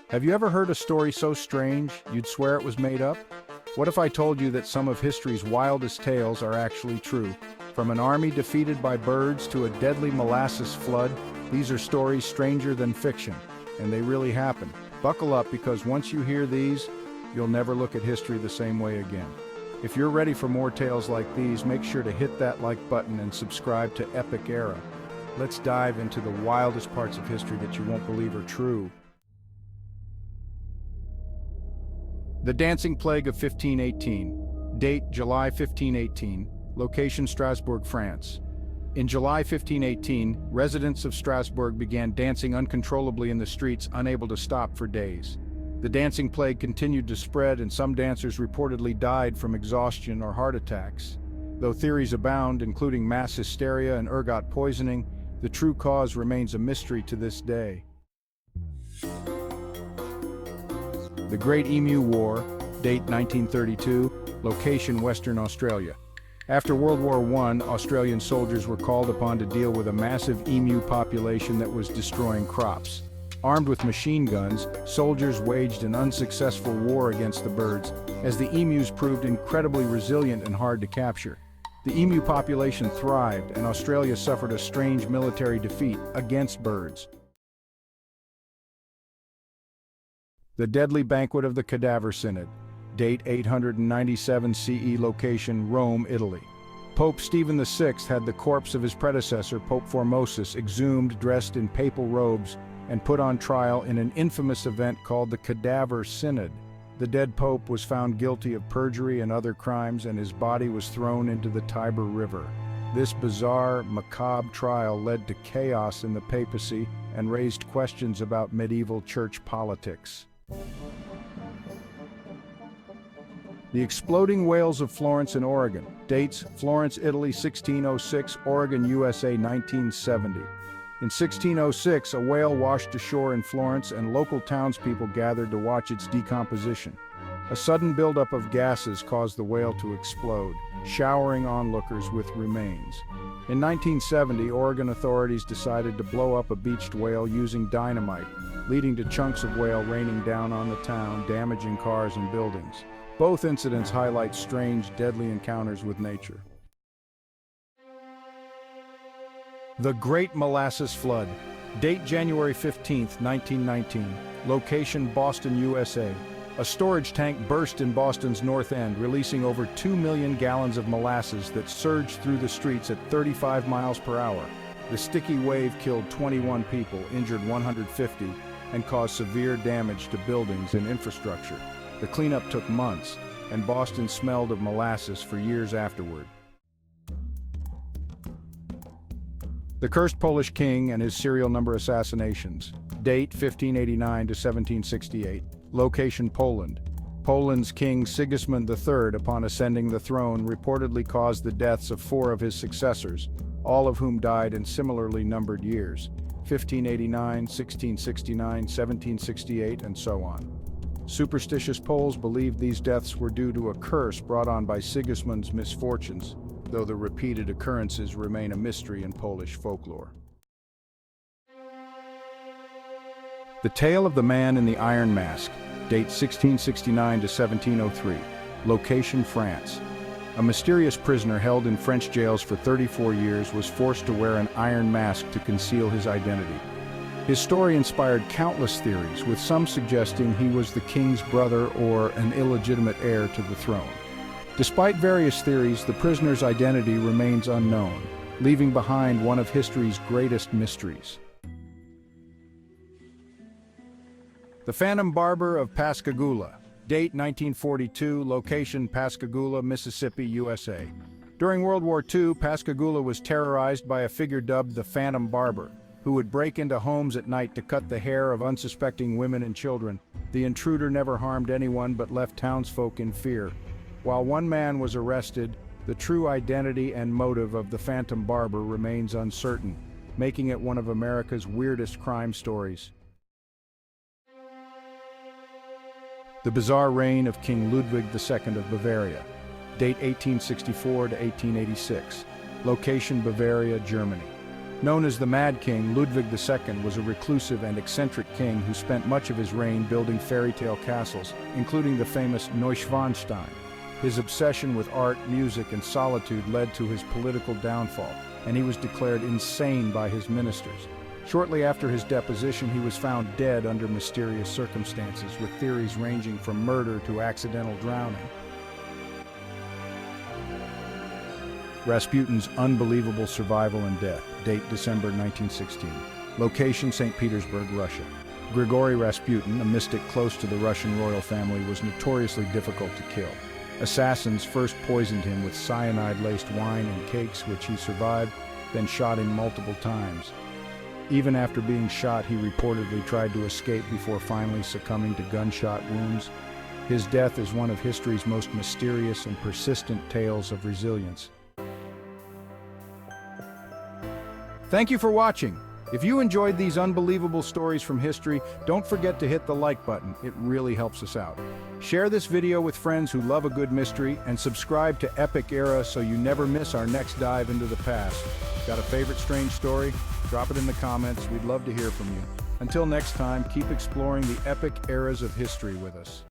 Have you ever heard a story so strange you'd swear it was made up? What if I told you that some of history's wildest tales are actually true? From an army defeated by birds to a deadly molasses flood, these are stories stranger than fiction, and they really happened. Buckle up, because once you hear these, you'll never look at history the same way again. If you're ready for more tales like these, make sure to hit that like button and subscribe to Epic Era. Let's dive into the wildest parts of history that you won't believe are true. The Dancing Plague of 1518. Date July 1518. Location Strasbourg, France. In July 1518, residents of Strasbourg began dancing uncontrollably in the streets, unable to stop for days. The dancing plague continued to spread, and some dancers reportedly died from exhaustion or heart attacks. Though theories abound, including mass hysteria and ergot poisoning, the true cause remains a mystery to this day. The Great Emu War, date 1932, location Western Australia. After World War I, Australian soldiers were called upon to deal with a massive emu population that was destroying crops. Armed with machine guns, soldiers waged an unsuccessful war against the birds, as the emus proved incredibly resilient and hard to capture. The emu population thrived, and Australia suffered a strange military defeat against birds. The deadly Banquet of the Cadaver Synod, date 897 CE, location Rome, Italy. Pope Stephen VI had the corpse of his predecessor, Pope Formosus, exhumed, dressed in papal robes, and put on trial in an infamous event called the Cadaver Synod. The dead pope was found guilty of perjury and other crimes, and his body was thrown into the Tiber River. This bizarre, macabre trial led to chaos in the papacy and raised questions about medieval church politics. The Exploding Whales of Florence in Oregon. Dates: Florence, Italy 1606, Oregon, USA 1970. In 1606, a whale washed ashore in Florence, and local townspeople gathered to watch its decomposition. A sudden buildup of gases caused the whale to explode, showering onlookers with remains. In 1970, Oregon authorities decided to blow up a beached whale using dynamite, leading to chunks of whale raining down on the town, damaging cars and buildings. Both incidents highlight strange, deadly encounters with nature. The Great Molasses Flood. Date January 15, 1919. Location Boston, USA. A storage tank burst in Boston's North End, releasing over 2 million gallons of molasses that surged through the streets at 35 miles per hour. The sticky wave killed 21 people, injured 150, and caused severe damage to buildings and infrastructure. The cleanup took months, and Boston smelled of molasses for years afterward. The Cursed Polish King and his serial number assassinations. Date 1589 to 1768. Location Poland. Poland's King Sigismund III, upon ascending the throne, reportedly caused the deaths of 4 of his successors, all of whom died in similarly numbered years: 1589, 1669, 1768, and so on. Superstitious Poles believed these deaths were due to a curse brought on by Sigismund's misfortunes, though the repeated occurrences remain a mystery in Polish folklore. The Tale of the Man in the Iron Mask. Date 1669 to 1703. Location France. A mysterious prisoner held in French jails for 34 years was forced to wear an iron mask to conceal his identity. His story inspired countless theories, with some suggesting he was the king's brother or an illegitimate heir to the throne. Despite various theories, the prisoner's identity remains unknown, leaving behind one of history's greatest mysteries. The Phantom Barber of Pascagoula. Date 1942, location Pascagoula, Mississippi, USA. During World War II, Pascagoula was terrorized by a figure dubbed the Phantom Barber, who would break into homes at night to cut the hair of unsuspecting women and children. The intruder never harmed anyone but left townsfolk in fear. While one man was arrested, the true identity and motive of the Phantom Barber remains uncertain, making it one of America's weirdest crime stories. The bizarre reign of King Ludwig II of Bavaria. Date 1864 to 1886. Location Bavaria, Germany. Known as the Mad King, Ludwig II was a reclusive and eccentric king who spent much of his reign building fairy tale castles, including the famous Neuschwanstein. His obsession with art, music, and solitude led to his political downfall, and he was declared insane by his ministers. Shortly after his deposition, he was found dead under mysterious circumstances, with theories ranging from murder to accidental drowning. Rasputin's unbelievable survival and death. Date December 1916. Location St. Petersburg, Russia. Grigori Rasputin, a mystic close to the Russian royal family, was notoriously difficult to kill. Assassins first poisoned him with cyanide-laced wine and cakes, which he survived, then shot him multiple times. Even after being shot, he reportedly tried to escape before finally succumbing to gunshot wounds. His death is one of history's most mysterious and persistent tales of resilience. Thank you for watching. If you enjoyed these unbelievable stories from history, don't forget to hit the like button. It really helps us out. Share this video with friends who love a good mystery, and subscribe to Epic Era so you never miss our next dive into the past. Got a favorite strange story? Drop it in the comments. We'd love to hear from you. Until next time, keep exploring the epic eras of history with us.